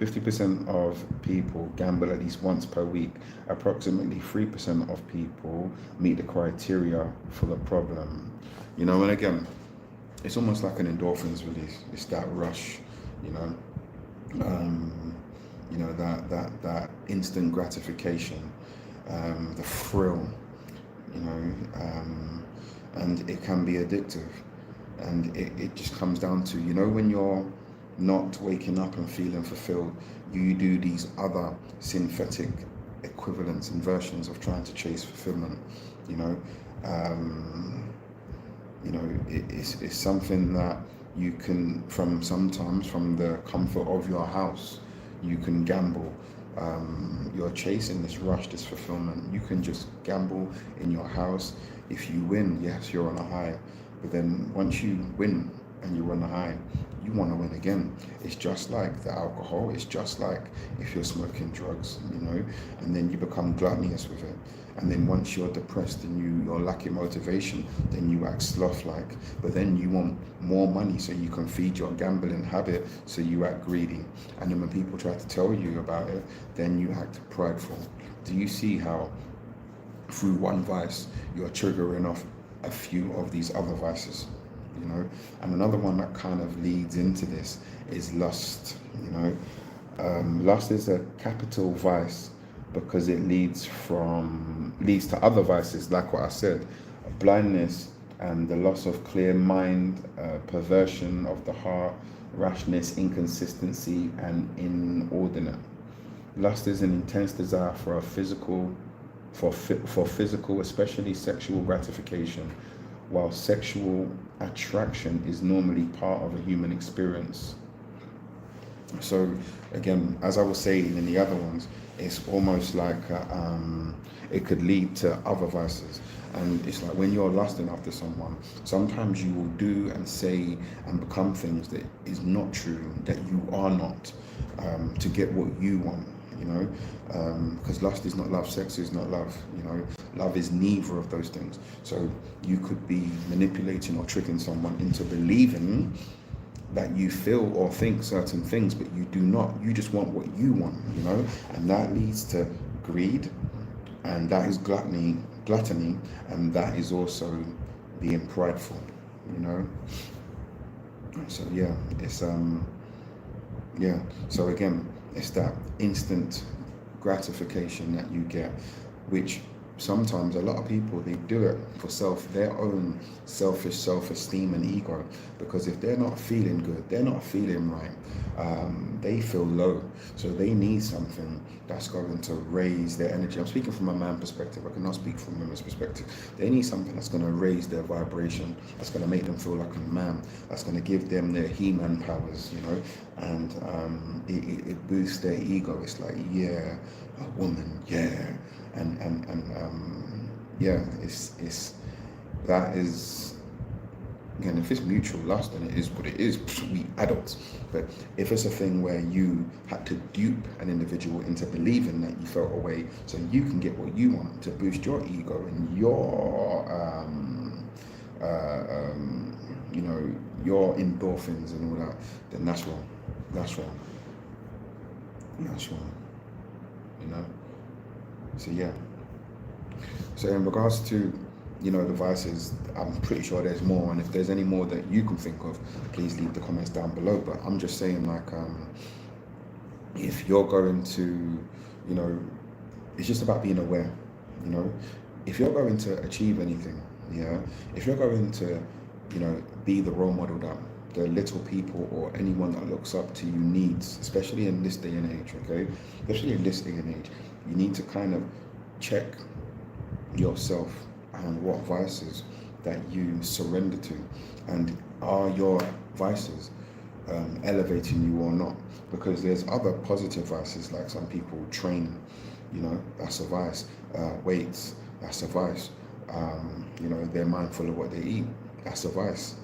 50% of people gamble at least once per week. Approximately 3% of people meet the criteria for the problem. And again, it's almost like an endorphins release. It's that rush, you know, that instant gratification, the thrill, and it can be addictive. And it just comes down to, when you're not waking up and feeling fulfilled, you do these other synthetic equivalents and versions of trying to chase fulfillment. It's something that you can, sometimes from the comfort of your house, you can gamble. You're chasing this rush, this fulfillment. You can just gamble in your house. If you win, yes, you're on a high. But then once you win and you're on a high, you want to win again. It's just like the alcohol. It's just like if you're smoking drugs, and then you become gluttonous with it. And then once you're depressed and you're lacking motivation, then you act sloth-like. But then you want more money so you can feed your gambling habit, so you act greedy. And then when people try to tell you about it, then you act prideful. Do you see how through one vice you're triggering off a few of these other vices? And another one that kind of leads into this is lust. Lust is a capital vice because it leads to other vices, like what I said: blindness and the loss of clear mind, perversion of the heart, rashness, inconsistency, and inordinate. Lust is an intense desire for physical, especially sexual gratification, while sexual attraction is normally part of a human experience. So again, as I was saying in the other ones, it's almost like it could lead to other vices. And it's like when you're lusting after someone, sometimes you will do and say and become things that is not true, that you are not, to get what you want. Because lust is not love, sex is not love. Love is neither of those things. So you could be manipulating or tricking someone into believing that you feel or think certain things, but you do not. You just want what you want, and that leads to greed, and that is gluttony, and that is also being prideful. So yeah, it's So again, it's that instant gratification that you get, which sometimes a lot of people, they do it for their own selfish self-esteem and ego, because if they're not feeling good, they're not feeling right, they feel low, so they need something that's going to raise their energy. I'm speaking from a man perspective, I cannot speak from a woman's perspective. They need something that's going to raise their vibration, that's going to make them feel like a man, that's going to give them their He-Man powers, and it boosts their ego. It's like, yeah, a woman, yeah. It's that is, again, if it's mutual lust, then it is what it is. We adults. But if it's a thing where you had to dupe an individual into believing that you felt a way so you can get what you want to boost your ego and your endorphins and all that, then that's wrong. That's wrong. So yeah. So in regards to, the vices, I'm pretty sure there's more, and if there's any more that you can think of, please leave the comments down below. But I'm just saying, like, if you're going to, it's just about being aware. If you're going to achieve anything, if you're going to, be the role model that the little people or anyone that looks up to you needs, especially in this day and age, especially in this day and age, you need to kind of check yourself and what vices that you surrender to, and are your vices elevating you or not? Because there's other positive vices, like some people train, that's a vice. Weights, that's a vice. They're mindful of what they eat, that's a vice.